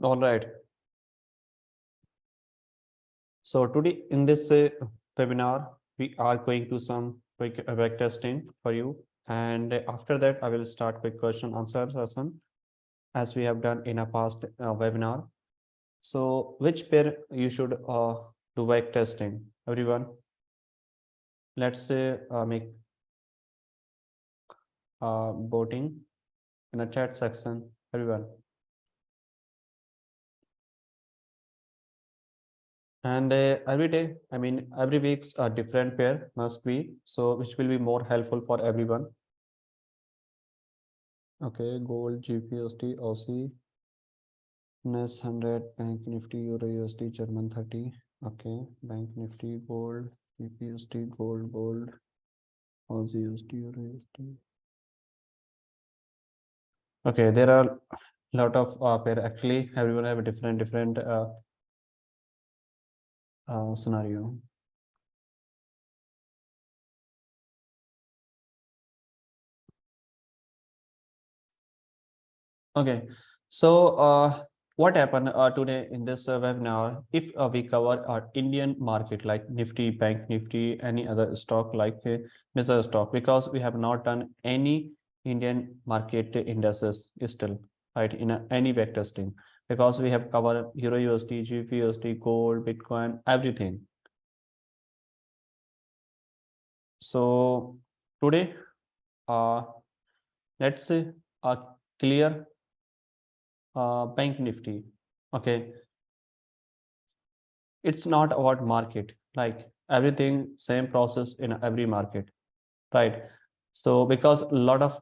All right. So today in this webinar, we are going to some quick back testing for you. And after that, I will start quick question answer session as we have done in a past webinar. So which pair you should do back testing? Everyone, let's say make voting in a chat section. Everyone. And every day, I mean, every week's a different pair must be, so which will be more helpful for everyone. Okay, gold, GBP, Aussie, NES 100, Bank Nifty, Euro USD, German 30. Okay, Bank Nifty, gold, GBP, gold, Aussie USD, Euro USD. Okay, there are a lot of pair. Actually, everyone have a different scenario. Okay, so what happened today in this webinar? If we cover our Indian market like Nifty, Bank Nifty, any other stock like Mr. Stock, because we have not done any Indian market indices still, right? In any back testing, because we have covered Euro USD, GBP USD, gold, Bitcoin, everything. So today, uh, let's say clear Bank Nifty. Okay, it's not about market, like everything same process in every market, right? So because a lot of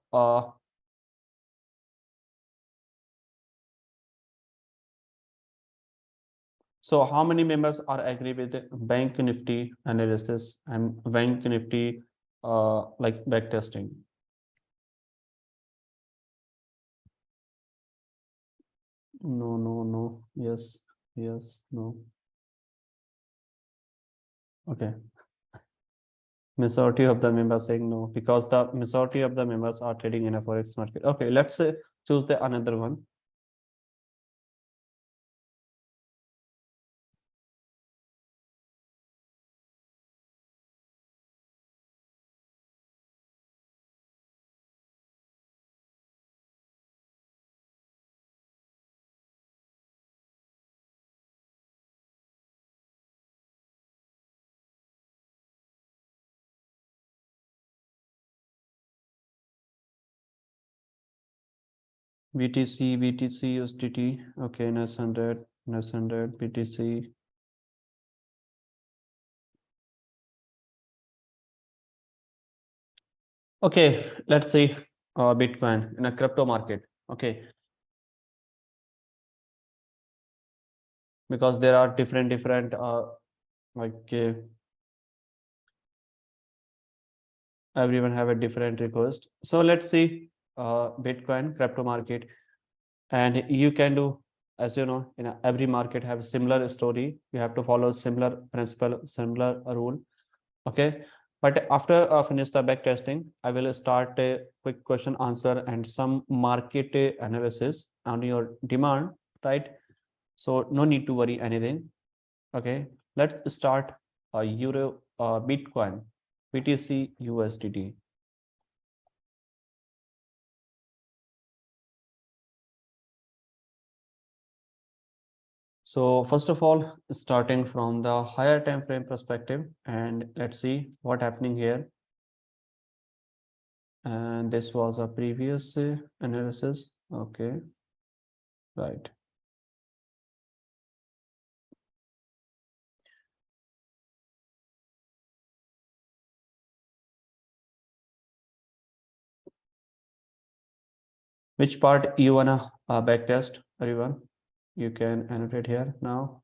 so how many members are agree with the Bank Nifty analysis and Bank Nifty like back testing? No, yes, no. Okay, majority of the members saying no, because the majority of the members are trading in a forex market. Okay, let's choose the another one. BTC, USDT. Okay, NAS 100, NAS 100, BTC. Okay, let's see Bitcoin in a crypto market. Okay, because there are different like everyone have a different request. So let's see Bitcoin crypto market, and you can do, as you know, in every market have a similar story. You have to follow similar principle, similar rule. Okay, but after finish the back testing, I will start a quick question answer and some market analysis on your demand, right? So no need to worry anything. Okay, let's start Euro Bitcoin, BTC USDT. So first of all, starting from the higher time frame perspective, and let's see what happening here. And this was a previous analysis. Okay, right. Which part you wanna back test, everyone? You can annotate here now.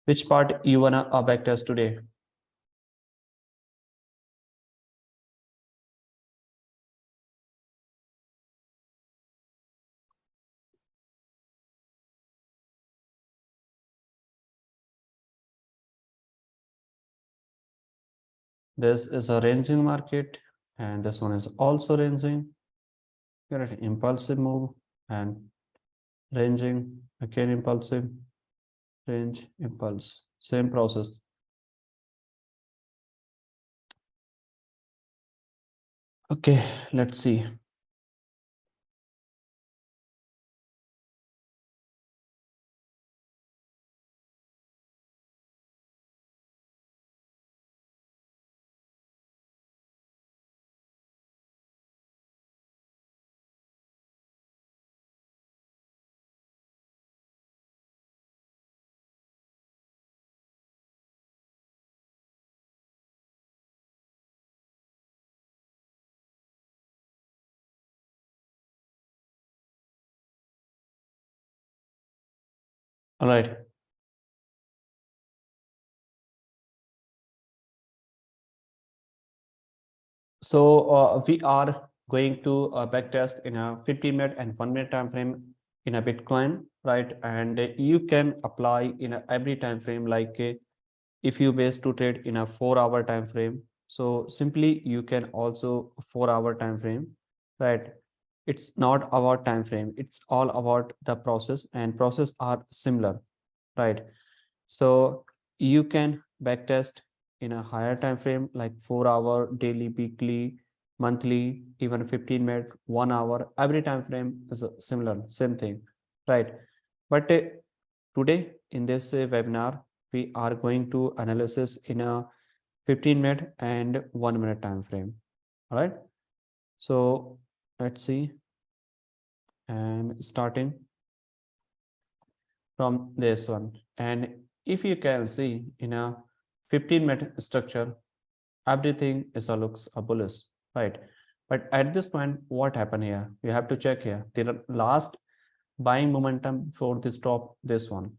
Which part you wanna back test today? This is a ranging market, and this one is also ranging. Here an impulsive move and ranging, again impulsive, range, impulse, same process. Okay, let's see. All right. So we are going to backtest in a 15-minute and 1-minute time frame in a Bitcoin, right? And you can apply in a every time frame, like if you base to trade in a 4-hour time frame. So simply you can also 4-hour time frame, right? It's not about time frame. It's all about the process, and process are similar, right? So you can backtest in a higher time frame like 4-hour, daily, weekly, monthly, even 15-minute, 1 hour. Every time frame is similar, same thing, right? But today in this webinar, we are going to analysis in a 15-minute and 1-minute time frame. All right. So let's see, and starting from this one. And if you can see in a 15-minute structure, everything is a looks a bullish, right? But at this point, what happened here? You have to check here. The last buying momentum for this top, this one.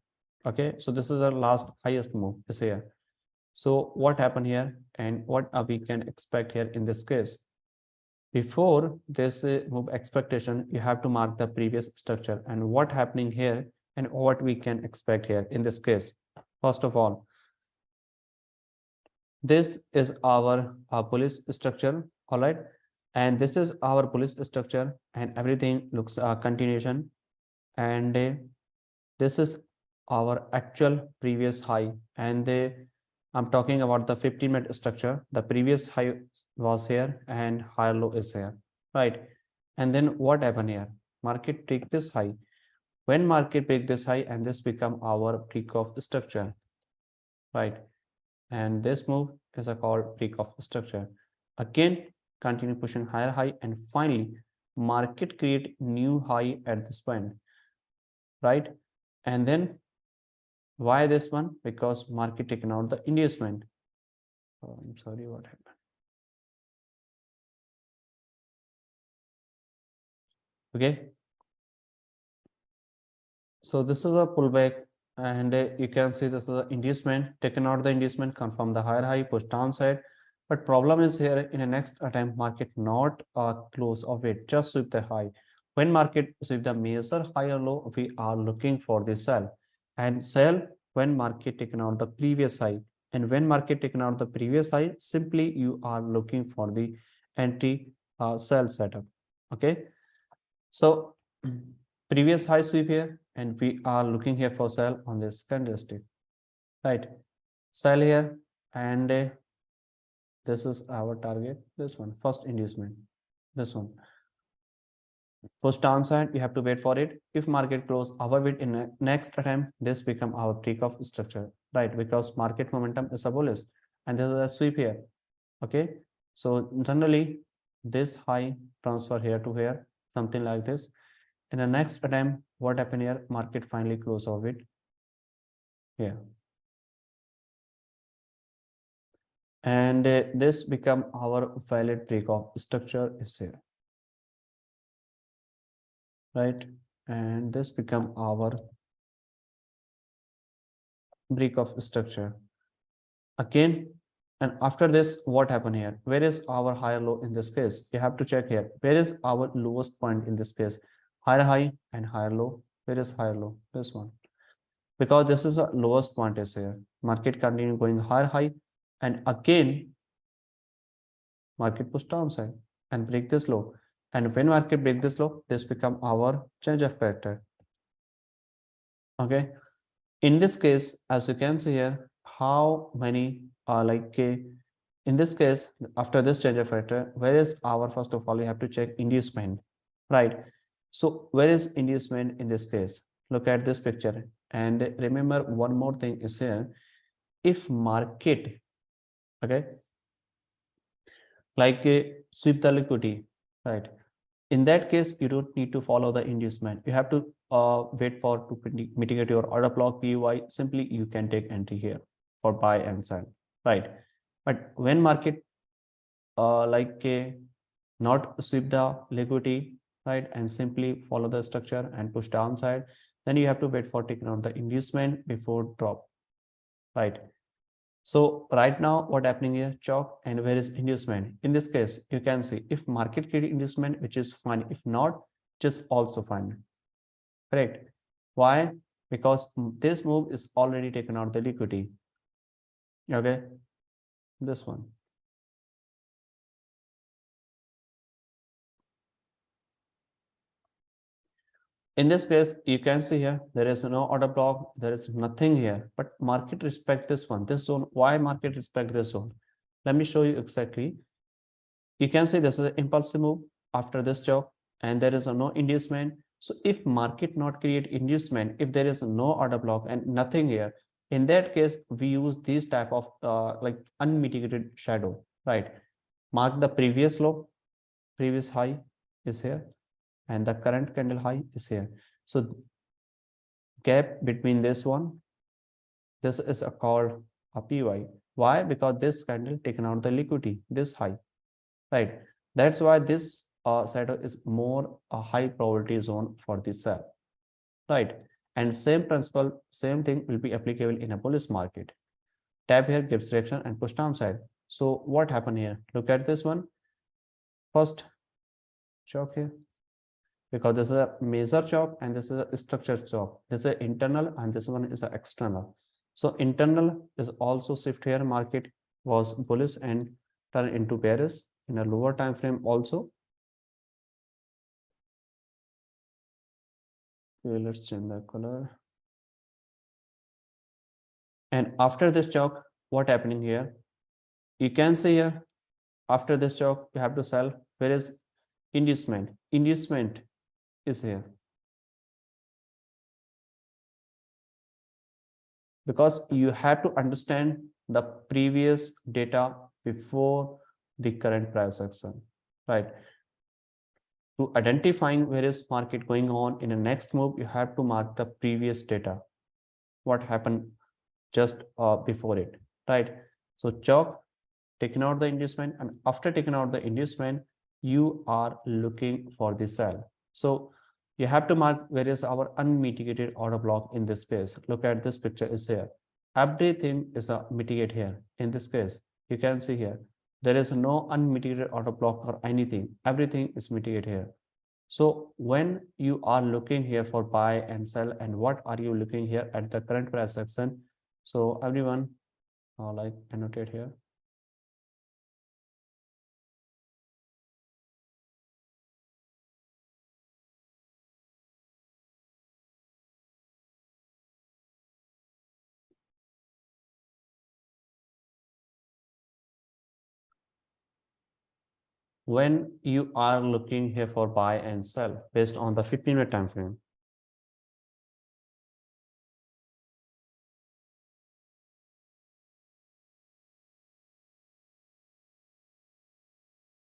Okay, so this is the last highest move is here. So what happened here, and what we can expect here in this case? Before this move expectation, you have to mark the previous structure and what happening here and what we can expect here in this case. First of all, this is our bullish structure, all right, and this is our bullish structure, and everything looks a continuation, and this is our actual previous high, and I'm talking about the 15-minute structure. The previous high was here and higher low is here, right? And then what happened here? Market take this high. When market break this high, and this become our peak of structure, right? And this move is a called peak of structure. Again, continue pushing higher high, and finally market create new high at this point, right? And then why this one? Because market taken out the inducement. Oh, I'm sorry, what happened? Okay, so this is a pullback, and you can see this is the inducement, taken out the inducement, confirm the higher high, push downside. But problem is here, in the next attempt, market not close of it, just sweep the high. When market sweep the major high or low, we are looking for the sell, and sell when market taken out the previous high. And when market taken out the previous high, simply you are looking for the anti sell setup. Okay, so previous high sweep here, and we are looking here for sell on this candlestick, right? Sell here, and this is our target, this one, first inducement, this one. Push downside, you have to wait for it. If market close above it in the next attempt, this become our peak of structure, right? Because market momentum is a bullish, and this is a sweep here. Okay, so generally this high transfer here to here, something like this. In the next attempt, what happened here? Market finally close off it here, and this become our valid break of structure is here, right? And this become our break of structure again. And after this, what happened here? Where is our higher low in this case? You have to check here. Where is our lowest point in this case? Higher high and higher low. Where is higher low? This one. Because this is the lowest point is here. Market continue going higher high, and again market push downside and break this low. And when market break this low, this become our change of factor. Okay. In this case, as you can see here, how many are in this case, after this change of factor, where is our, first of all, you have to check inducement, right? So where is inducement in this case? Look at this picture and remember one more thing is here. If market, okay, sweep the liquidity, right? In that case, you don't need to follow the inducement. You have to wait for to mitigate your order block PUI. Simply, you can take entry here for buy and sell, right? But when market not sweep the liquidity, right, and simply follow the structure and push downside, then you have to wait for taking out the inducement before drop, right? So right now, what happening here, chalk, and where is inducement? In this case, you can see if market create inducement, which is fine. If not, just also fine. Correct. Why? Because this move is already taken out the liquidity. Okay, this one. In this case, you can see here, there is no order block, there is nothing here, but market respect this one, this zone. Why market respect this zone? Let me show you exactly. You can see this is an impulsive move after this chop, and there is a no inducement. So if market not create inducement, if there is no order block and nothing here, in that case, we use these type of unmitigated shadow, right? Mark the previous low, previous high is here, and the current candle high is here. So gap between this one, this is a called a PY. Why? Because this candle taken out the liquidity, this high, right? That's why this shadow is more a high probability zone for the sell, right? And same principle, same thing will be applicable in a bullish market. Tap here gives direction and push downside. So what happened here? Look at this one. First chop here, because this is a major chop and this is a structured chop. This is internal and this one is a external. So internal is also shift here. Market was bullish and turn into bearish in a lower time frame also. Okay, let's change the color. And after this chalk, what happening here? You can see here, after this chalk, you have to sell. Where is inducement? Inducement is here. Because you have to understand the previous data before the current price action, right? To identifying where is market going on in the next move, you have to mark the previous data. What happened just before it, right? So chalk, taking out the inducement, and after taking out the inducement, you are looking for the sell. So you have to mark where is our unmitigated order block in this case. Look at this picture is here. Everything is a mitigate here. In this case, you can see here, there is no unmitigated order block or anything. Everything is mitigate here. So when you are looking here for buy and sell, and what are you looking here at the current price action? So everyone annotate here. When you are looking here for buy and sell based on the 15-minute time frame.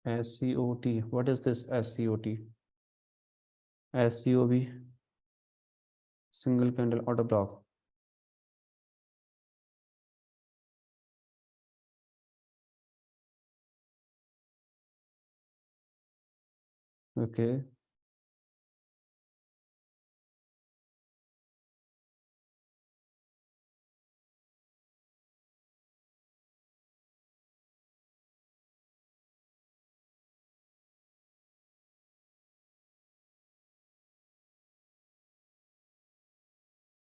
SCOT. What is this SCOT? SCOB, single candle order block. Okay.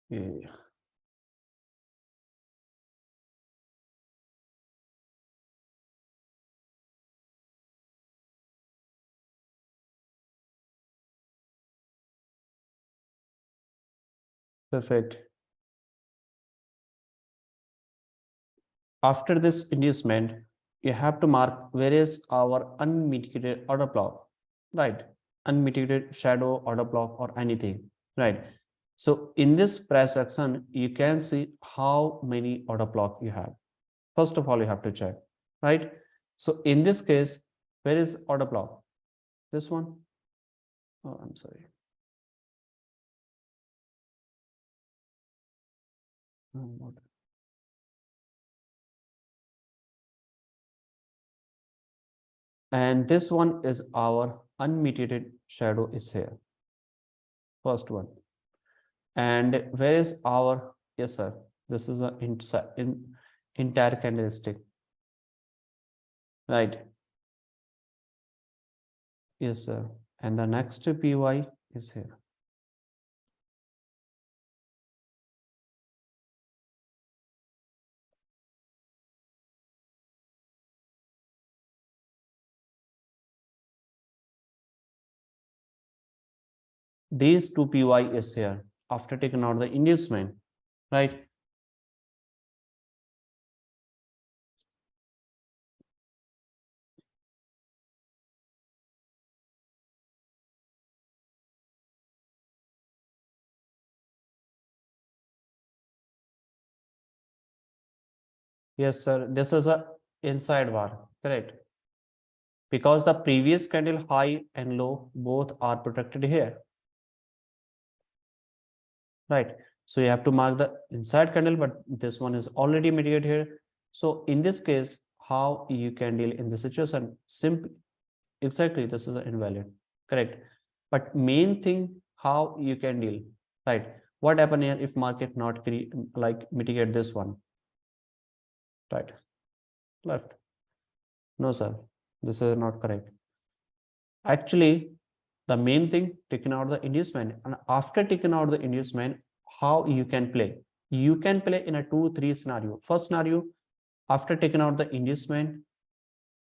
Yeah. Perfect. After this inducement, you have to mark where is our unmitigated order block, right? Unmitigated shadow order block or anything, right? So in this price action, you can see how many order block you have. First of all, you have to check, right? So in this case, where is order block? This one? Oh, I'm sorry. What? And this one is our unmitigated shadow is here. First one. And where is our, yes, sir. This is an entire candlestick, right? Yes, sir. And the next PY is here. These two PY is here after taking out the inducement, right? Yes, sir. This is a inside bar, correct? Because the previous candle high and low both are protected here, right? So you have to mark the inside candle, but this one is already mitigated here. So in this case, how you can deal in this situation? Simply, exactly, this is invalid, correct? But main thing, how you can deal, right? What happen here if market not like mitigate this one, right? Left. No, sir, this is not correct. Actually, the main thing, taking out the inducement, and after taking out the inducement, how you can play? You can play in a 2-3 scenario. First scenario, after taking out the inducement,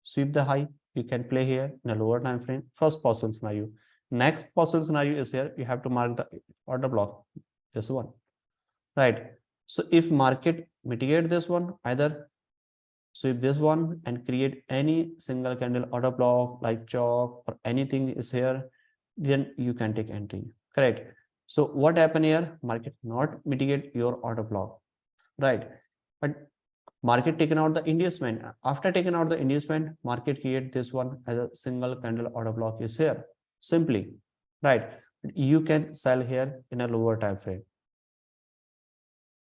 sweep the high. You can play here in a lower time frame. First possible scenario. Next possible scenario is here. You have to mark the order block. This one, right? So if market mitigate this one, either sweep this one and create any single candle order block like chalk or anything is here, then you can take entry, correct? So what happened here? Market not mitigate your order block, right? But market taken out the inducement. After taking out the inducement, market create this one as a single candle order block is here, simply, right? You can sell here in a lower time frame,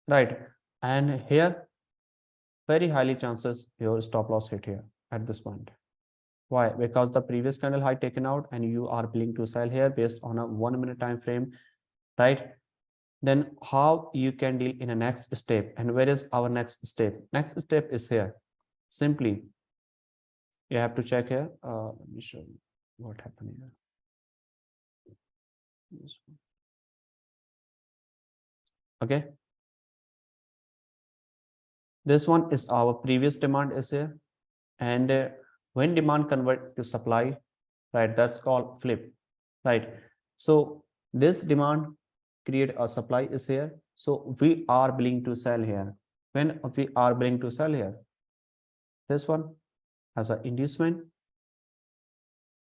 right? And here very highly chances your stop loss hit here at this point. Why? Because the previous candle high taken out and you are willing to sell here based on a 1 minute time frame, right? Then how you can deal in a next step? And where is our next step? Next step is here. Simply, you have to check here. Let me show you what happened here. Okay. This one is our previous demand is here. And when demand convert to supply, right, that's called flip, right? So this demand create a supply is here, so we are willing to sell here. When we are willing to sell here, this one has an inducement,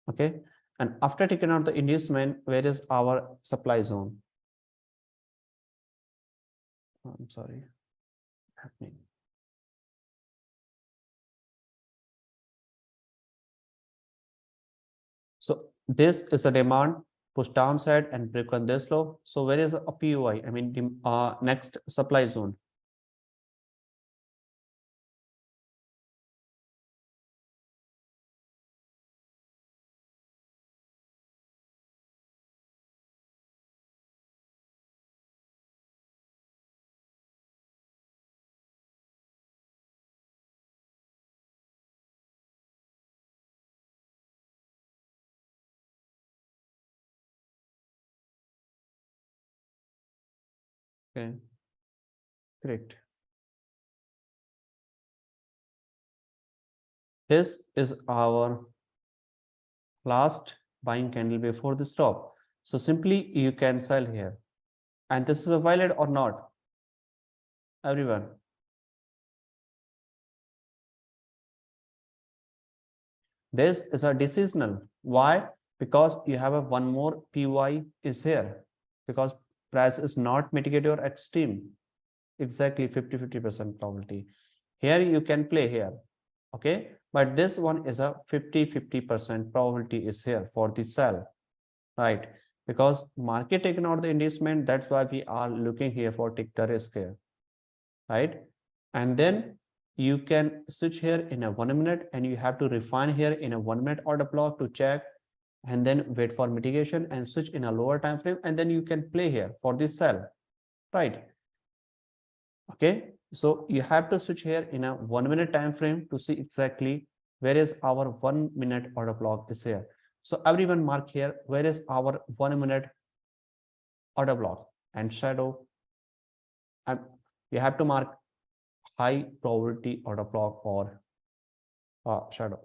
okay? And after taking out the inducement, where is our supply zone? I'm sorry, happening. So this is a demand push downside and break on this low. So where is a POI? I mean, next supply zone. Okay, great. This is our last buying candle before the stop. So simply you can sell here. And this is a valid or not, everyone? This is a decisional. Why? Because you have a one more py is here, because price is not mitigate your extreme. Exactly 50-50% probability. Here you can play here, okay, but this one is a 50-50% probability is here for the sell, right? Because market taken out the inducement, that's why we are looking here for take the risk here, right? And then you can switch here in a 1 minute, and you have to refine here in a 1 minute order block to check, and then wait for mitigation and switch in a lower time frame, and then you can play here for this sell, right? Okay, so you have to switch here in a 1 minute time frame to see exactly where is our 1 minute order block is here. So everyone mark here where is our 1 minute order block and shadow, and you have to mark high probability order block or shadow.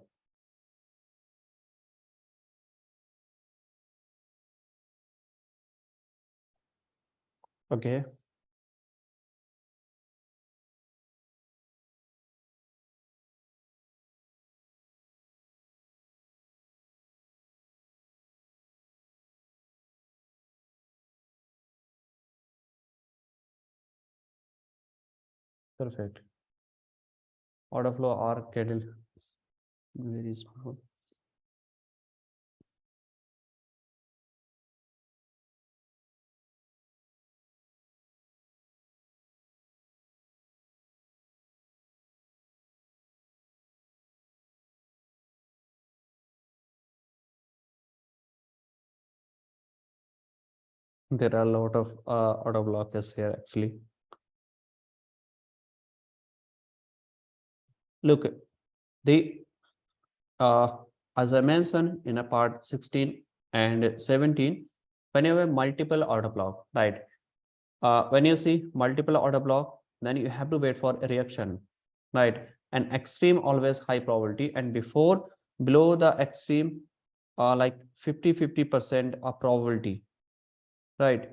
Okay, perfect. Order flow or candle very small. There are a lot of order blockers here actually. Look, the uh, as I mentioned in a part 16 and 17, when you have multiple order block, right? When you see multiple order block, then you have to wait for a reaction, right? An extreme always high probability, and before below the extreme, like 50-50% of probability, right?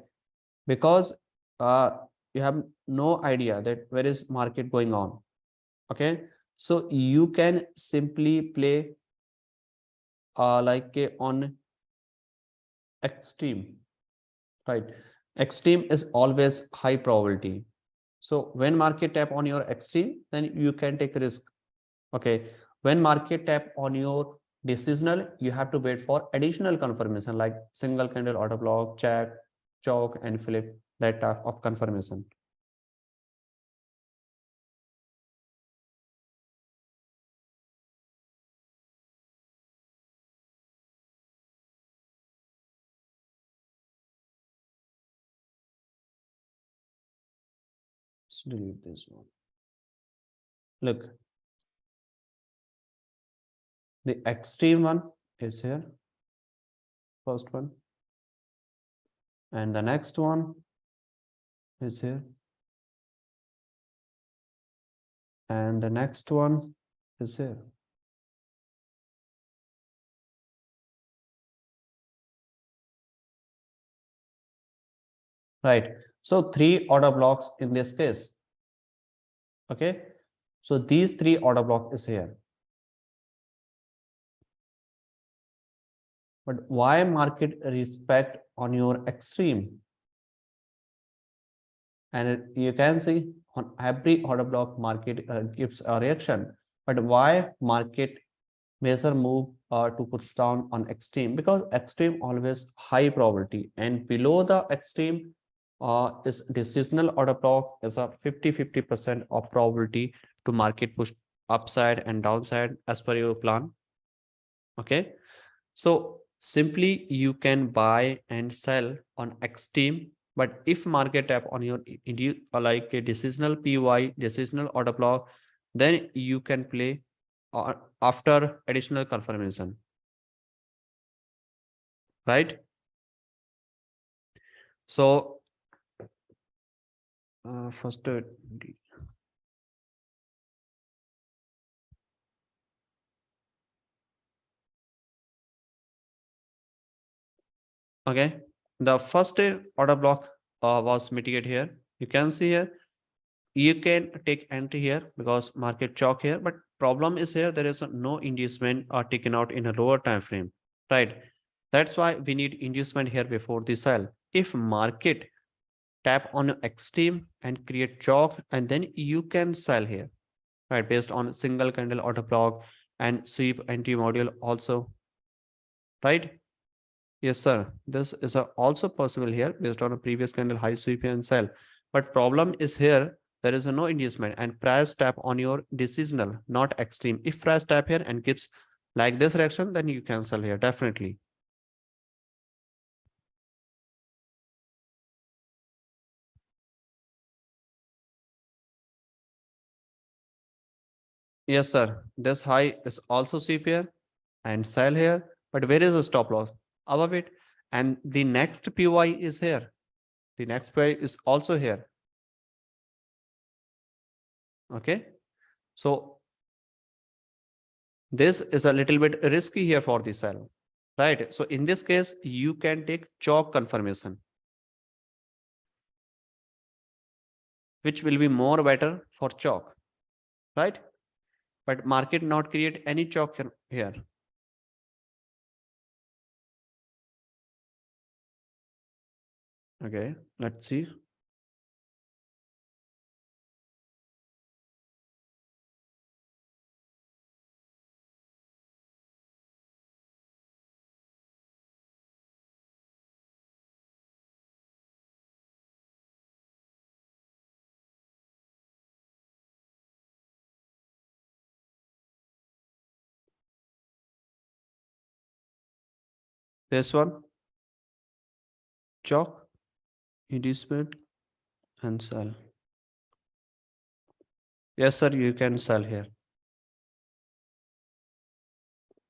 Because you have no idea that where is market going on. Okay, so you can simply play on extreme, right? Extreme is always high probability. So when market tap on your extreme, then you can take risk. Okay, when market tap on your decisional, you have to wait for additional confirmation like single candle order block, check, choke, and flip, that type of confirmation. Let's delete this one. Look, the extreme one is here, first one, and the next one is here, and the next one is here. Right. So three order blocks in this case. Okay. So these three order block is here. But why market respect on your extreme? And you can see on every order block market gives a reaction. But why market measure move to push down on extreme? Because extreme always high probability, and below the extreme is decisional order block is a 50-50% of probability to market push upside and downside as per your plan. Okay, so simply you can buy and sell on extreme, but if market tap on your like a decisional py decisional order block, then you can play after additional confirmation, right? So first okay, the first order block was mitigated here. You can see here, you can take entry here because market chalk here, but problem is here, there is no inducement are taken out in a lower time frame, right? That's why we need inducement here before the sell. If market tap on extreme and create chalk, and then you can sell here, right, based on single candle auto block and sweep entry module also, right? Yes, sir. This is also possible here based on a previous candle high sweep and sell. But problem is here, there is a no inducement and price tap on your decisional, not extreme. If price tap here and gives like this reaction, then you can sell here, definitely. Yes, sir. This high is also sweep here and sell here. But where is the stop loss? Above it. And the next PY is here. The next PY is also here. Okay. So this is a little bit risky here for the sell, right? So in this case, you can take chalk confirmation, which will be more better for chalk, right? But market not create any chalk here. Okay, let's see. This one, chalk, inducement, and sell. Yes, sir, you can sell here.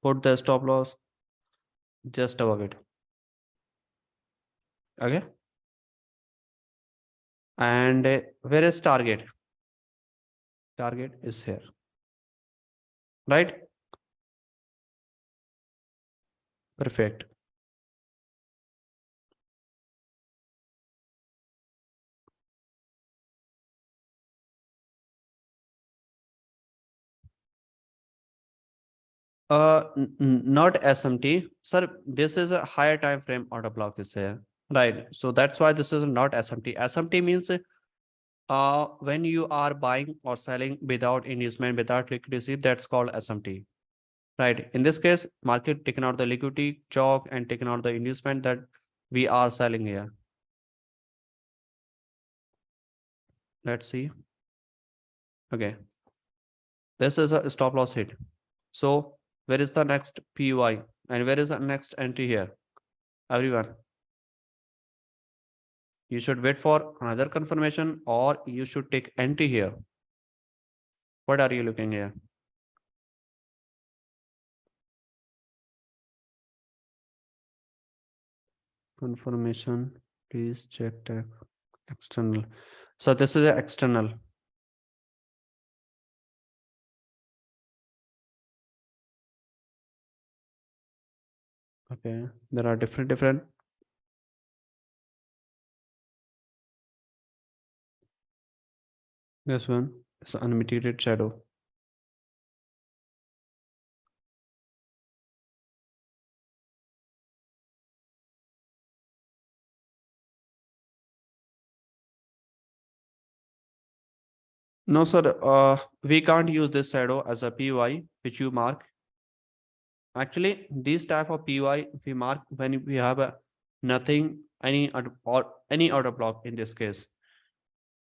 Put the stop loss just above it. Okay. And where is target? Target is here, right? Perfect. Not SMT, sir. This is a higher time frame order block is there, right? So that's why this is not SMT. SMT means when you are buying or selling without inducement, without liquidity, that's called SMT, right? In this case, market taken out the liquidity, chalk, and taken out the inducement that we are selling here. Let's see. Okay, this is a stop loss hit. So where is the next PY and where is the next entry here? Everyone, you should wait for another confirmation or you should take entry here. What are you looking here? Confirmation, please check tag external. So this is an external. Okay, there are different. This one is unmitigated shadow. No, sir. We can't use this shadow as a PY, which you mark. Actually, this type of PY we mark when we have a nothing, or any outer block in this case.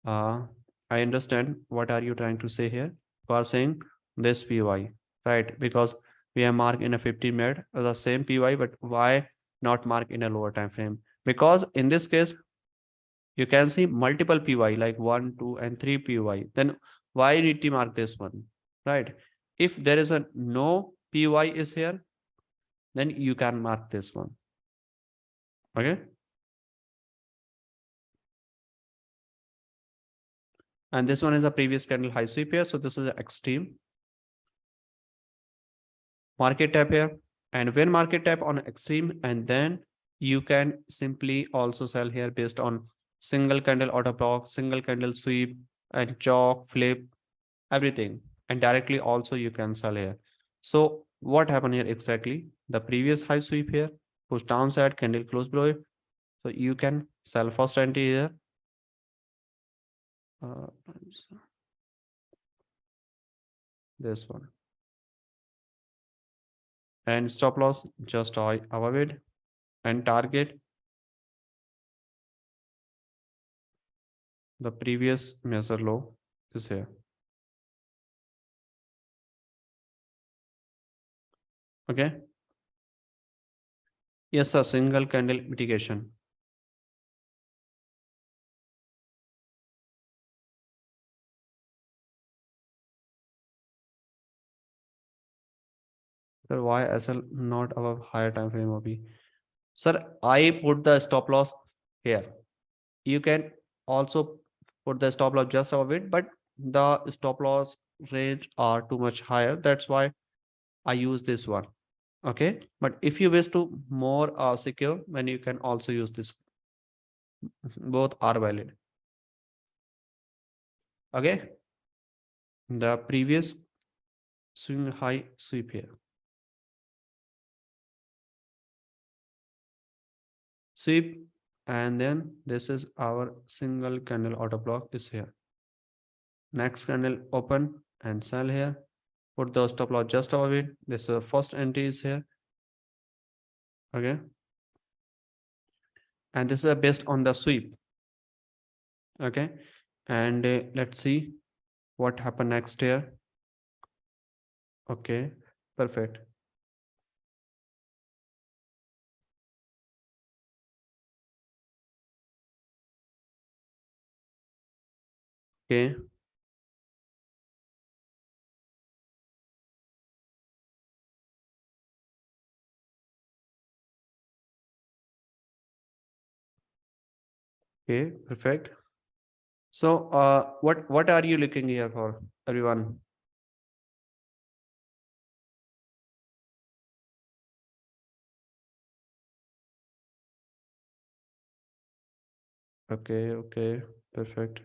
I understand what are you trying to say here. You are saying this PY, right? Because we have marked in a 15-minute the same PY, but why not mark in a lower time frame? Because in this case, you can see multiple PY like 1, 2, and 3 PY. Then why need to mark this one, right? If there is a no PY is here, then you can mark this one. Okay. And this one is a previous candle high sweep here. So this is extreme. Market tap here. And when market tap on extreme, and then you can simply also sell here based on single candle order block, single candle sweep, and chalk, flip, everything. And directly also you can sell here. So what happened here exactly? The previous high sweep here, push downside, candle close below it. So you can sell first entry here. Uh, this one. And stop loss, just avoid, and target the previous measure low is here. Okay. Yes, a single candle mitigation. Sir, why SL not above higher time frame OP? Sir, I put the stop loss here. You can also put the stop loss just above it, but the stop loss range are too much higher. That's why I use this one. Okay. But if you wish to more secure, then you can also use this. Both are valid. Okay. The previous swing high sweep here. Sweep, and then this is our single candle order block is here. Next candle open and sell here. Put the stop loss just above it. This is the first entry is here. Okay. And this is based on the sweep. Okay. And let's see what happened next here. Okay. Perfect. Okay. Okay. Perfect. So what are you looking here for, everyone? Okay. Okay. Perfect.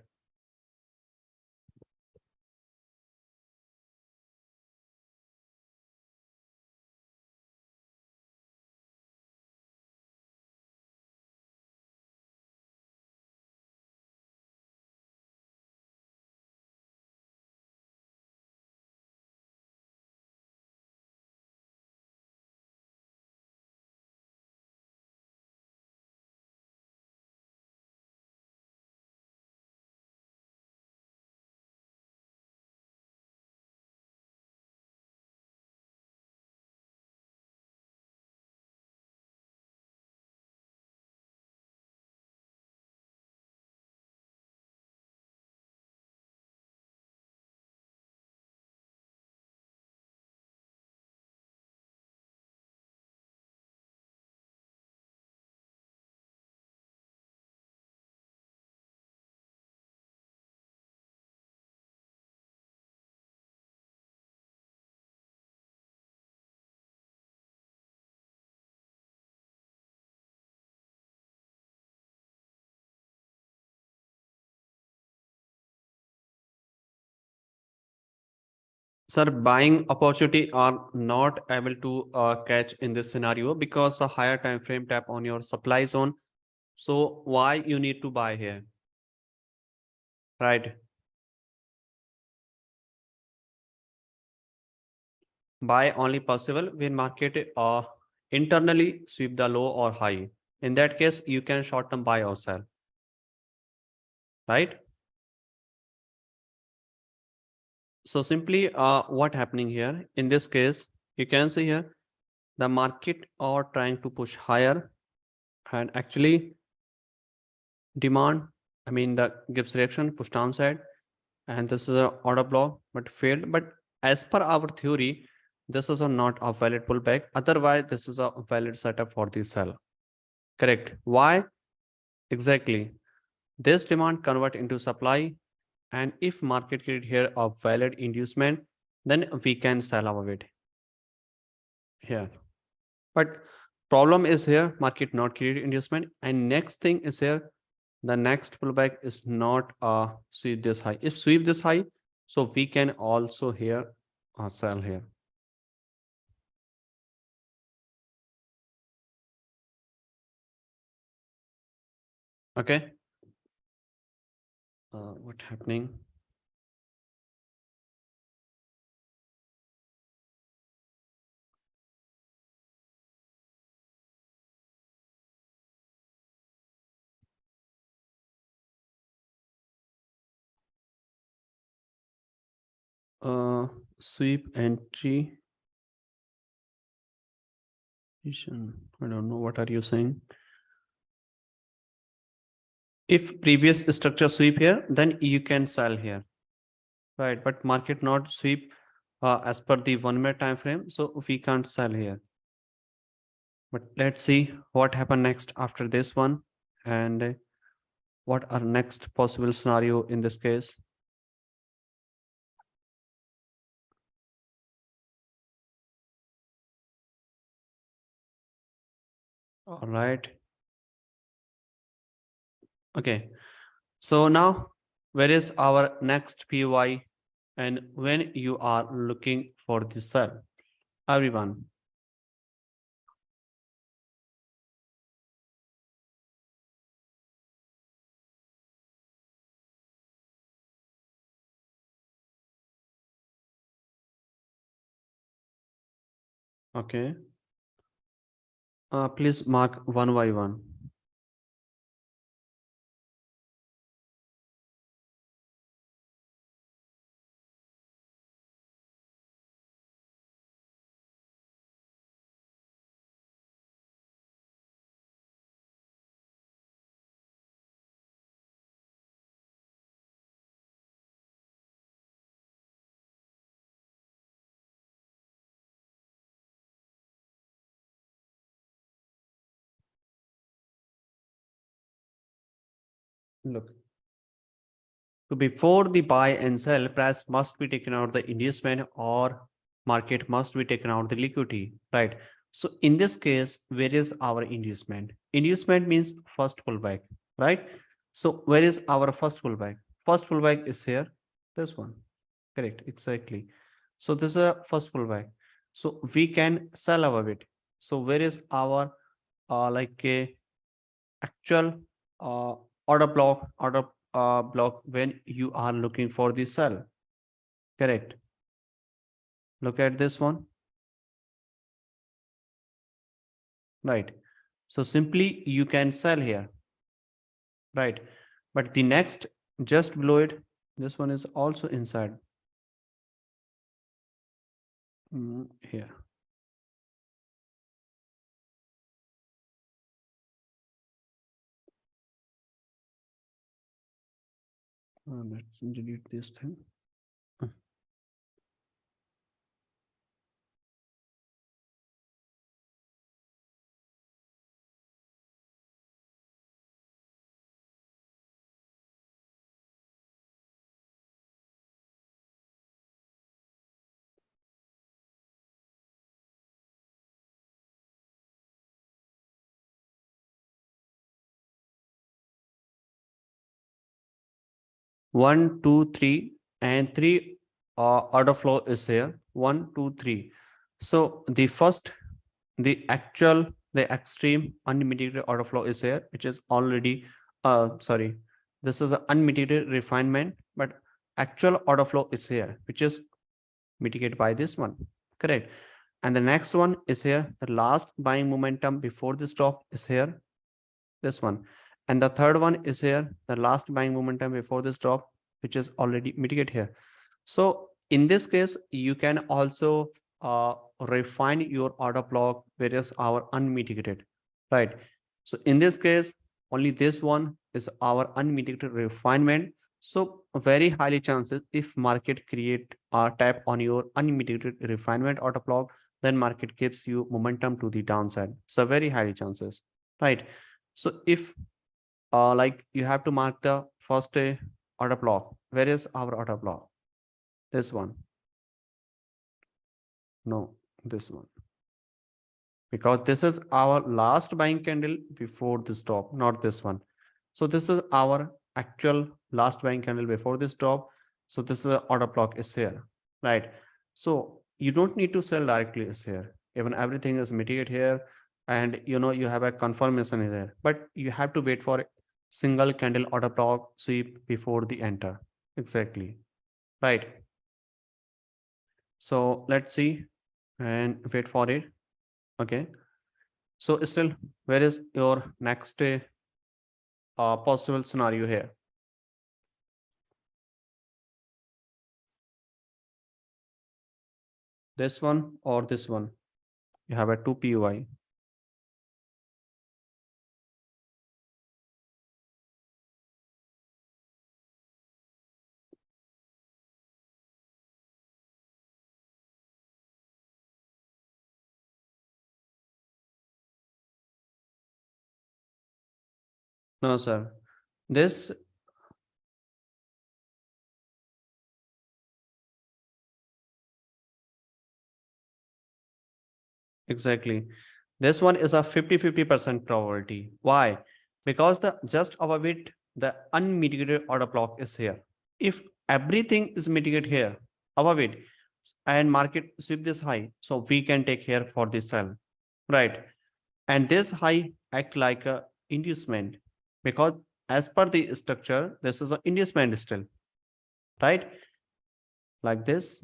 Sir, buying opportunity are not able to catch in this scenario because a higher time frame tap on your supply zone. So why you need to buy here, right? Buy only possible when market internally sweep the low or high. In that case, you can short term buy or sell, right? So simply what happening here in this case, you can see here the market are trying to push higher, and actually demand, I mean the gives reaction push downside, and this is a order block but failed. But as per our theory, this is a not a valid pullback. Otherwise, this is a valid setup for the sell. Correct. Why? Exactly. This demand convert into supply, and if market create here a valid inducement, then we can sell our weight here. But problem is here, market not create inducement, and next thing is here, the next pullback is not sweep this high. If sweep this high, so we can also here sell here. Okay. What happening? Uh, Sweep entry. I don't know what are you saying. If previous structure sweep here, then you can sell here, right? But market not sweep as per the 1 minute time frame, so we can't sell here. But let's see what happen next after this one, and what are next possible scenario in this case. All right. Okay. So now, where is our next PY, and when you are looking for the sell, everyone? Okay. Please mark one by one. Look. So before the buy and sell, price must be taken out the inducement, or market must be taken out the liquidity, right? So in this case, where is our inducement? Inducement means first pullback, right? So where is our first pullback? First pullback is here, this one, correct, exactly. So this is a first pullback. So we can sell our bit. So where is our like a actual uh, order block when you are looking for the sell, correct? Look at this one, right? So simply you can sell here, right? But the next, just below it, this one is also inside. Here. Let's delete this thing. 1, 2, 3, and 3 order flow is here. 1, 2, 3. So the first, the actual, the extreme unmitigated order flow is here, which is already sorry, this is an unmitigated refinement, but actual order flow is here, which is mitigated by this one, correct? And the next one is here, the last buying momentum before the stop is here, this one. And the third one is here, the last buying momentum before the stop, which is already mitigated here. So in this case, you can also refine your order block, whereas our unmitigated, right? So in this case, only this one is our unmitigated refinement. So very highly chances, if market create a tap on your unmitigated refinement order block, then market gives you momentum to the downside. So very highly chances, right? So if like you have to mark the first order block, where is our order block? This one. No, this one. Because this is our last buying candle before the stop, not this one. So this is our actual last buying candle before this drop. So this is the order block is here, right? So you don't need to sell directly is here. Even everything is mitigate here, and you have a confirmation is here, but you have to wait for single candle order block sweep before the enter. Exactly, right? So let's see and wait for it. Okay. So still, where is your next possible scenario here? This one or this one? You have a 2 PUI. No, sir. This exactly. This one is a 50-50% probability. Why? Because the just above it, the unmitigated order block is here. If everything is mitigated here, above it, and market sweep this high, so we can take here for this sell, right? And this high act like a inducement because as per the structure, this is an inducement still, right? Like this,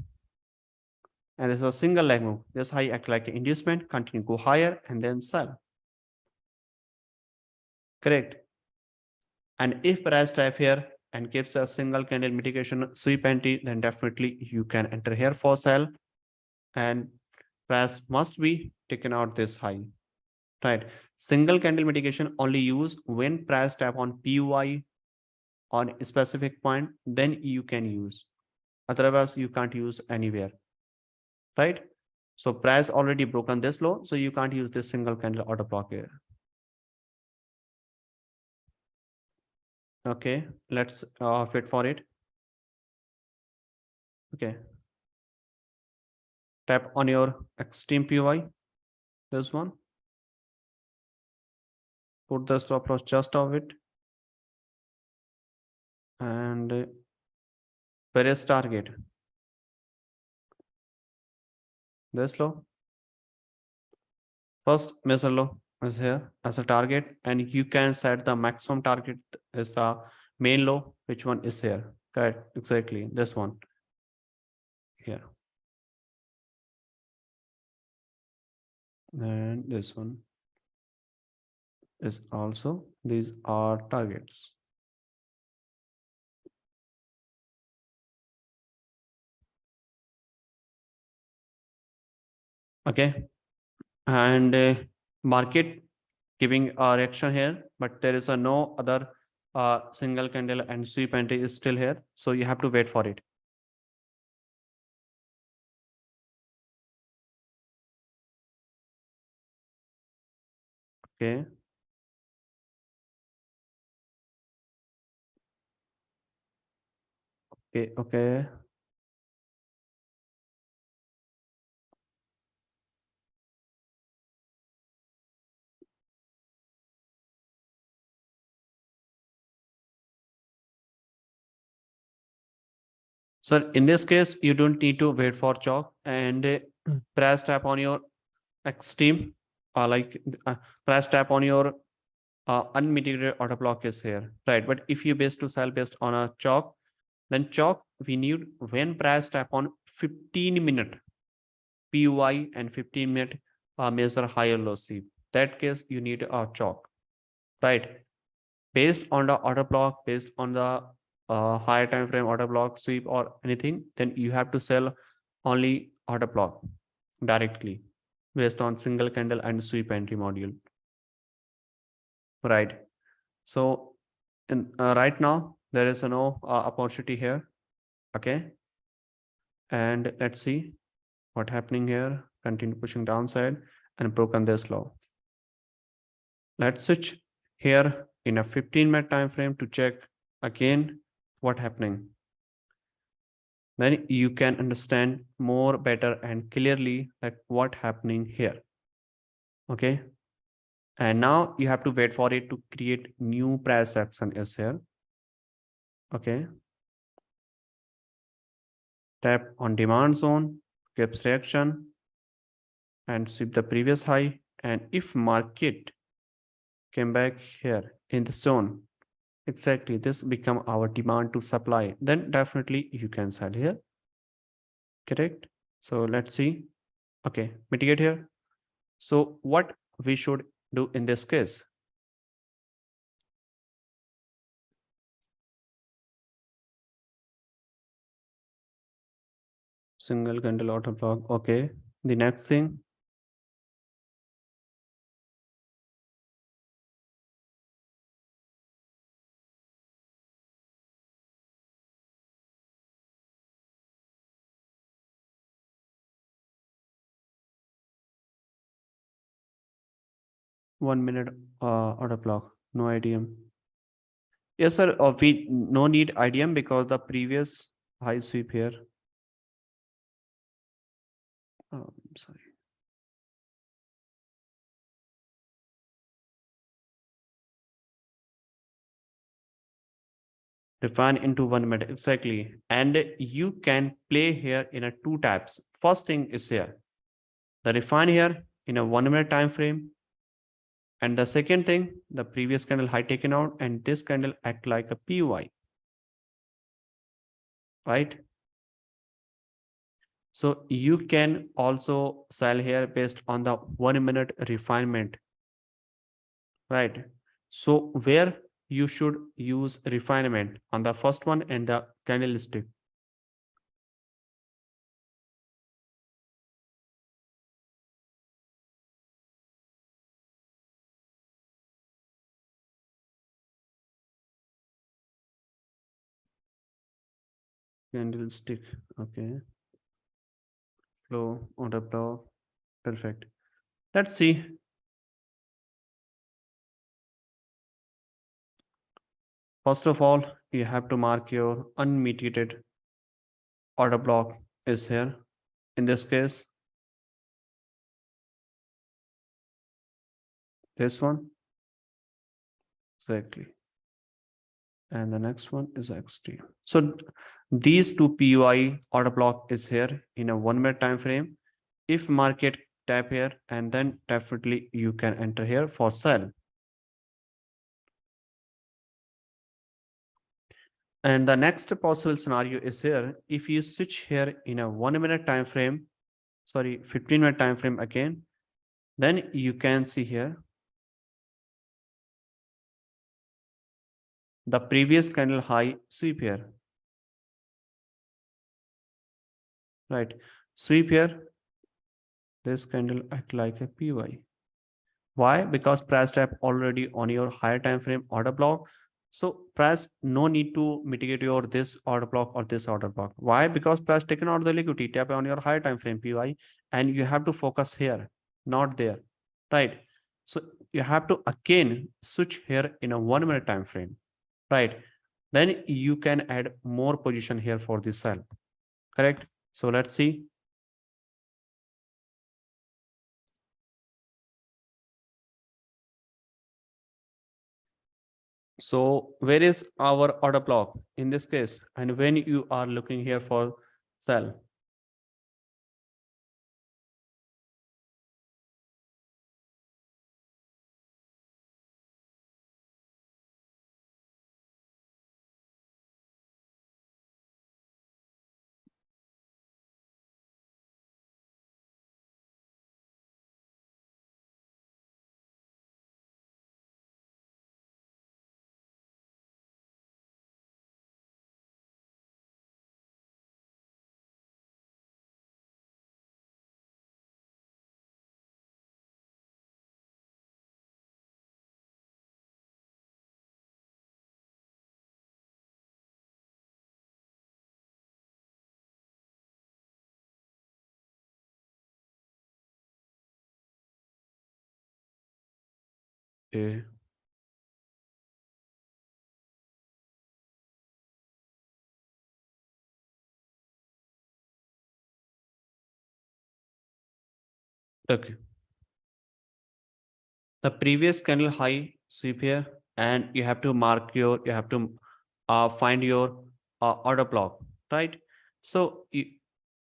and this is a single leg move. This high act like an inducement, continue go higher and then sell. Correct. And if price type here and gives a single candle mitigation sweep entry, then definitely you can enter here for sell, and price must be taken out this high. Right. Single candle mitigation only used when price tap on PUI on a specific point, then you can use. Otherwise, you can't use anywhere. Right. So price already broken this low, so you can't use this single candle order block here. Okay, let's wait for it. Okay. Tap on your extreme PUI. This one. Put the stop loss just of it. And where is target? This low. First measure low is here as a target, and you can set the maximum target is the main low. Which one is here? Correct, exactly this one here, and this one is also, these are targets. Okay, and market giving a reaction here, but there is a no other single candle and sweep entry is still here, so you have to wait for it. Okay. Okay. Okay. So in this case, you don't need to wait for chalk and press tap on your extreme, like press tap on your unmitigated auto block is here, right? But if you base to sell based on a chalk, then chalk we need when press tap on 15-minute PUI and 15-minute measure higher low C. That case you need a chalk, right? Based on the order block, based on the higher time frame order block sweep or anything, then you have to sell only order block directly based on single candle and sweep entry module, right? So in right now there is no opportunity here. Okay, and let's see what happening here. Continue pushing downside and broken this low. Let's switch here in a 15-minute time frame to check again what happening. Then you can understand more better and clearly that what happening here. Okay, And now you have to wait for it to create new price action is here. Okay, tap on demand zone, gives reaction and sweep the previous high. And if market came back here in the zone, exactly this become our demand to supply, then definitely you can sell here. Correct. So let's see. Okay, mitigate here. So what we should do in this case? Single candle order block. Okay. The next thing. 1 minute order block. No IDM. Yes, sir. We no need IDM because the previous high sweep here. Sorry. Refine into 1 minute exactly, and you can play here in a two types. First thing is here, the refine here in a 1 minute time frame, and the second thing, the previous candle high taken out, and this candle act like a PY, right? So you can also sell here based on the 1 minute refinement, right? So where you should use refinement on the first one and the candlestick. Candlestick. Okay. Flow on the block. Perfect. Let's see. First of all, you have to mark your unmitigated order block is here. In this case, this one. Exactly. And the next one is XT. So these two PUI order block is here in a 1 minute time frame. If market tap here, and then definitely you can enter here for sell. And the next possible scenario is here. If you switch here in a 1 minute time frame, sorry, 15-minute time frame again, then you can see here the previous candle high sweep here, right? Sweep here, this candle act like a PY. Why? Because price tap already on your higher time frame order block. So price no need to mitigate your this order block or this order block. Why? Because price taken out the liquidity tap on your higher time frame PY, and you have to focus here, not there, right? So you have to again switch here in a 1 minute time frame, right? Then you can add more position here for this sell. Correct. So let's see. So where is our order block in this case? And when you are looking here for sell, okay, okay. the previous candle high sweep here, and you have to find your order block, right? So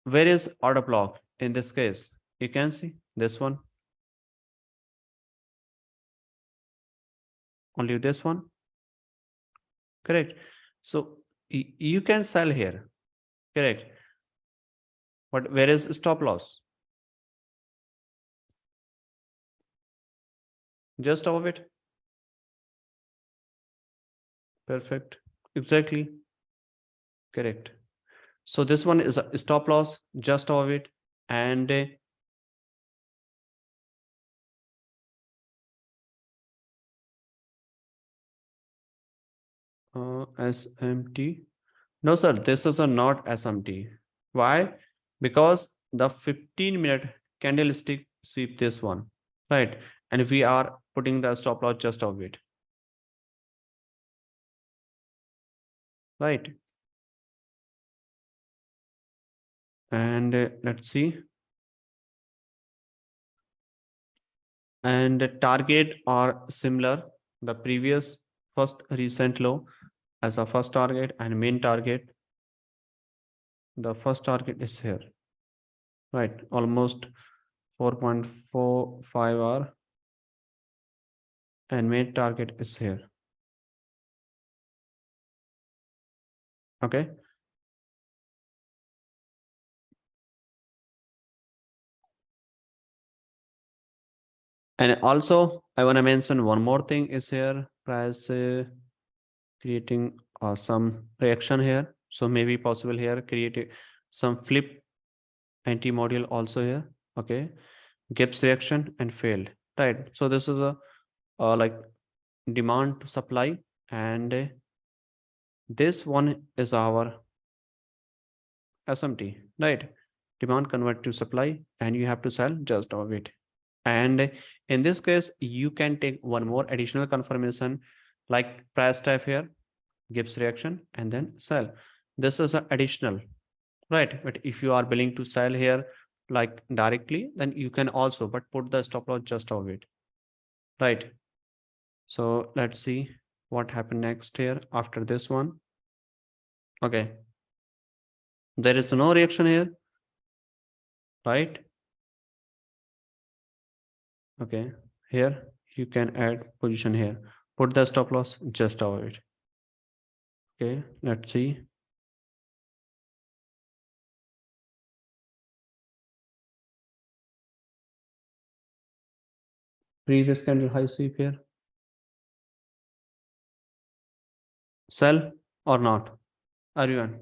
where is order block in this case? You can see this one, only this one, correct? So you can sell here, correct? But where is stop loss? Just above it. Perfect. Exactly. Correct. So this one is a stop loss just above it, and SMT. No, sir, this is a not SMT. Why? Because the 15-minute candlestick sweep this one, right? And we are putting the stop loss just of it, right? And let's see. And the target are similar. The previous first recent low as a first target and main target. The first target is here, right? Almost 4.45 hour, and main target is here. Okay. And also I want to mention one more thing is here, price creating some reaction here. So maybe possible here, create some flip anti-module also here. Okay. Gibbs reaction and failed, right? So this is a like demand to supply, and this one is our SMT, right? Demand convert to supply, and you have to sell just of it. And in this case, you can take one more additional confirmation, like price type here, Gibbs reaction, and then sell. This is an additional, right? But if you are willing to sell here like directly, then you can also, but put the stop loss just of it, right? So let's see what happened next here after this one. Okay, there is no reaction here, right? Okay, here you can add position here, put the stop loss just of it. Okay, let's see. Previous candle high sweep here. Sell or not? Everyone.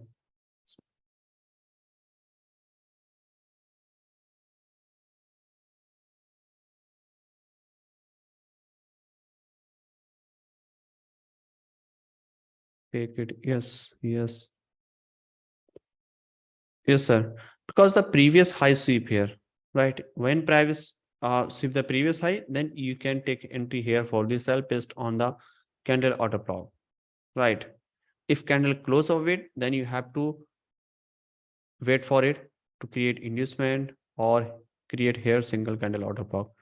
Take it. Yes, yes. Yes, sir. Because the previous high sweep here, right? When previous sweep the previous high, then you can take entry here for the sell based on the candle order block, right? If candle close of it, then you have to wait for it to create inducement or create here single candle order block,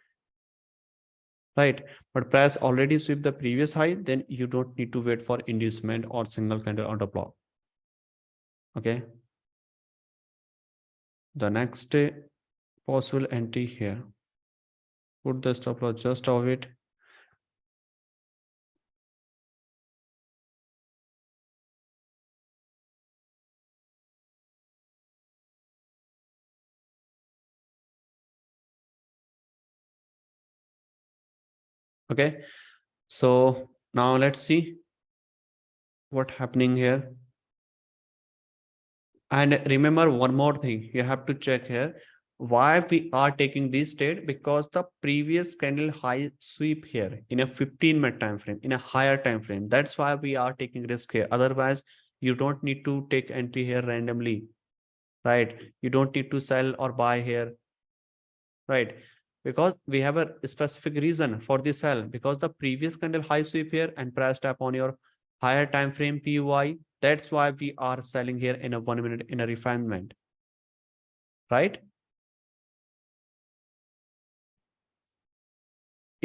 right? But price already sweep the previous high, then you don't need to wait for inducement or single candle order block. Okay. The next possible entry here, put the stop loss just of it. Okay. So now let's see what happening here. And remember one more thing, you have to check here why we are taking this trade, because the previous candle high sweep here in a 15-minute time frame, in a higher time frame. That's why we are taking risk here. Otherwise, you don't need to take entry here randomly, right? You don't need to sell or buy here, right? Because we have a specific reason for the sell, because the previous candle high sweep here and price tap on your higher time frame PUI. That's why we are selling here in a 1 minute in a refinement, right?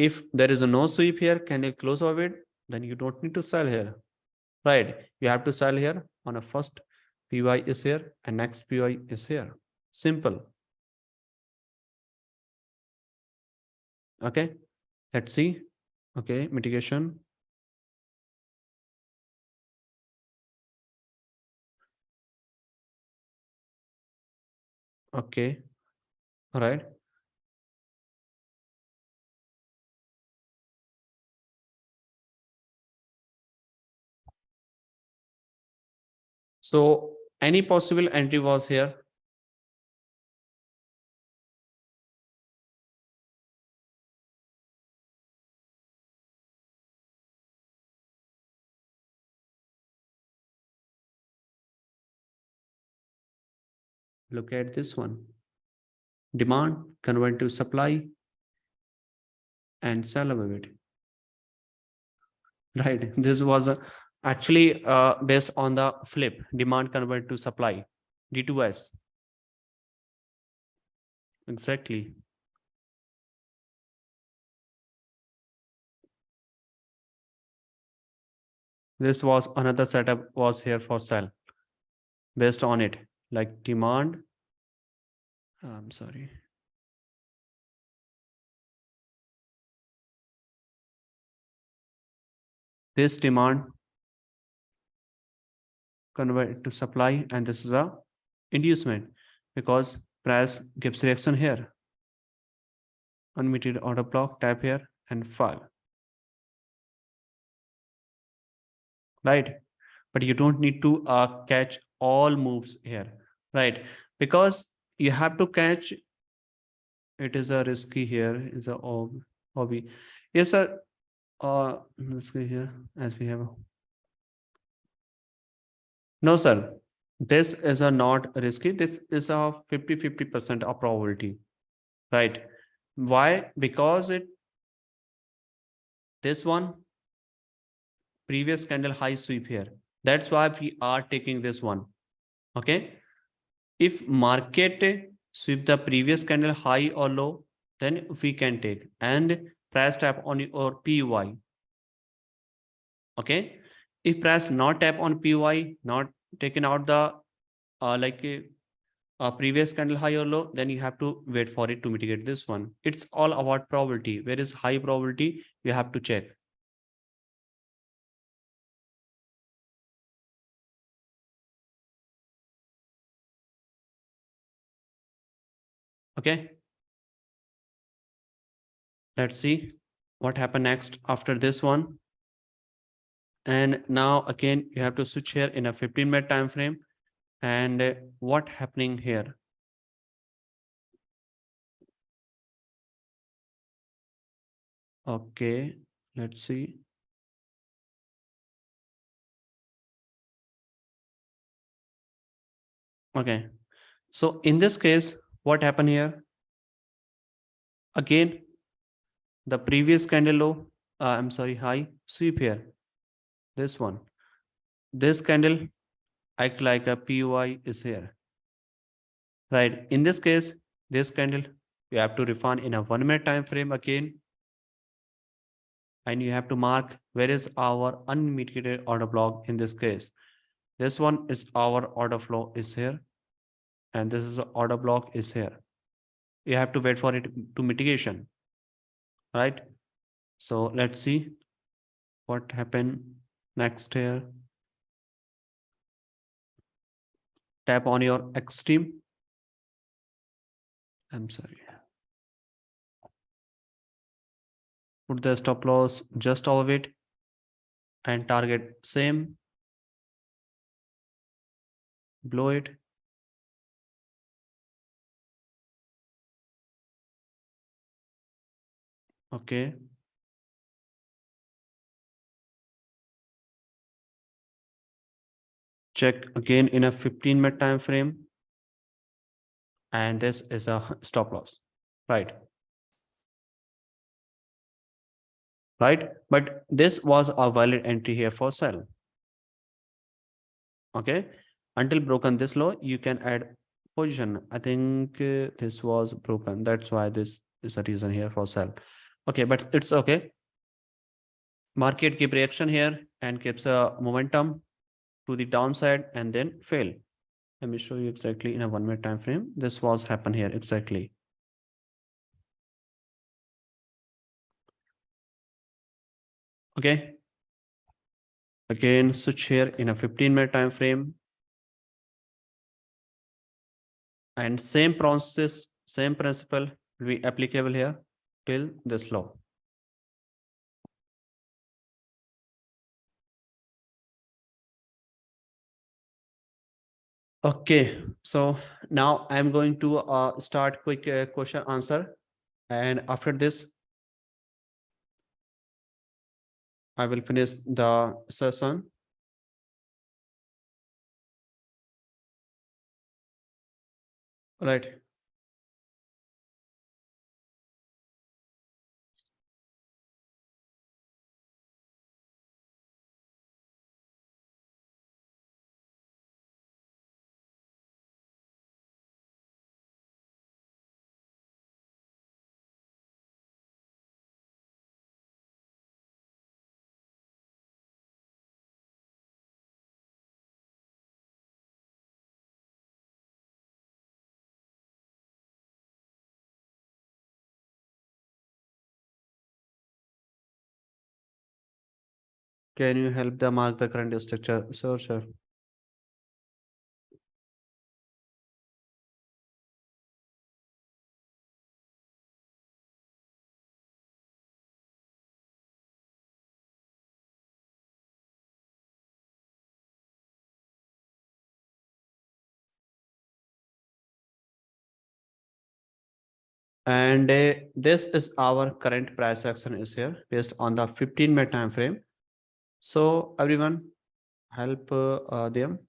If there is a no sweep here, candle close of it, then you don't need to sell here, right? You have to sell here on a first PY is here and next PY is here. Simple. Okay, let's see. Okay, mitigation. Okay, all right. So any possible entry was here. Look at this one. Demand convert to supply and sell above it. Right. This was actually based on the flip demand convert to supply D2S. Exactly. This was another setup was here for sell based on it, like demand. I'm sorry. This demand convert to supply, and this is a inducement because price gives reaction here. Unmetered order block, tap here and fall. Right? But you don't need to catch all moves here, right? Because you have to catch. It is a risky here. Is a hobby. Yes, sir. Risky here as we have. No, sir. This is a not risky. This is a 50-50% of probability, right? Why? Because it this one previous candle high sweep here. That's why we are taking this one. Okay. If market sweep the previous candle high or low, then we can take and price tap on your PY. Okay. If price not tap on PY, not taken out the like a previous candle high or low, then you have to wait for it to mitigate this one. It's all about probability. Where is high probability? You have to check. Okay. Let's see what happened next after this one. And now again, you have to switch here in a 15-minute time frame. And what happening here? Okay, let's see. Okay, so in this case, what happened here? Again, the previous candle low, I'm sorry, high sweep here. This one, this candle act like a POI is here, right? In this case, this candle you have to refine in a 1-minute time frame again, and you have to mark where is our unmitigated order block in this case. This one is our order flow is here, and this is the order block is here. You have to wait for it to mitigation, right? So let's see what happened next here. Tap on your extreme. I'm sorry. Put the stop loss just over it and target same. Blow it. Okay. Check again in a 15-minute time frame. And this is a stop loss, right? Right. But this was a valid entry here for sell. Okay. Until broken this low, you can add position. I think this was broken. That's why this is a reason here for sell. Okay, but it's okay. Market keep reaction here and keeps a momentum to the downside and then fail. Let me show you exactly in a 1 minute time frame. This was happen here exactly. Okay. Again, switch here in a 15-minute time frame. And same process, same principle will be applicable here till this low. Okay, so now I'm going to start quick question answer, and after this I will finish the session. Right. Can you help the mark the current structure? Sure. And this is our current price action is here based on the 15-minute time frame. So everyone help them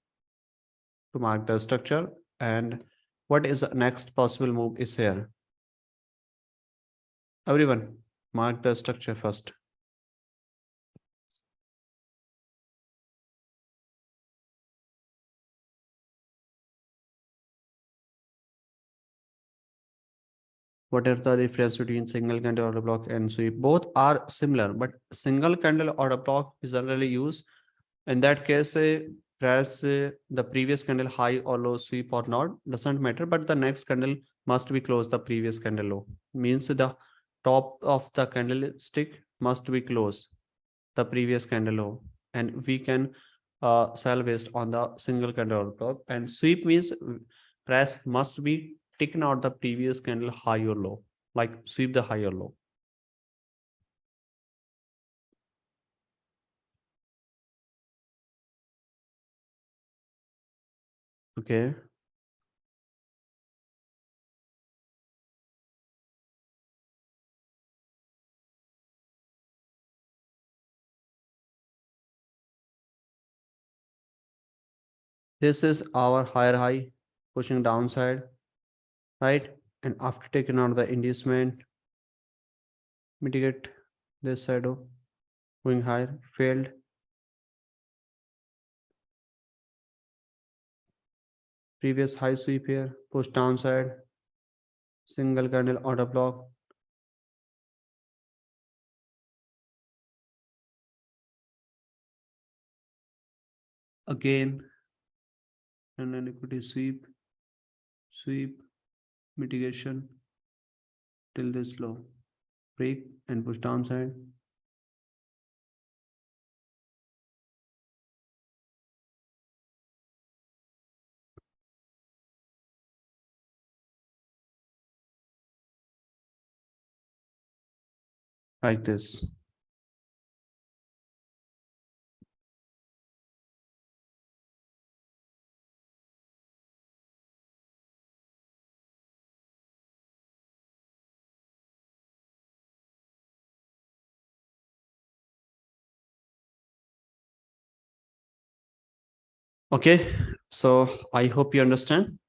to mark the structure, and what is the next possible move is here. Everyone mark the structure first. What are the difference between single candle order block and sweep? Both are similar, but single candle order block is generally used. In that case, press the previous candle high or low, sweep or not, doesn't matter, but the next candle must be close the previous candle low. Means the top of the candlestick must be close the previous candle low, and we can sell based on the single candle order block. And sweep means price must be taken out the previous candle high or low, like sweep the high or low. Okay. This is our higher high pushing downside, right? And after taking out the inducement, mitigate this shadow, going higher, failed. Previous high sweep here, push downside, single candle order block. Again, and then equity sweep, mitigation till this low, break and push downside. Like this. Okay, so I hope you understand.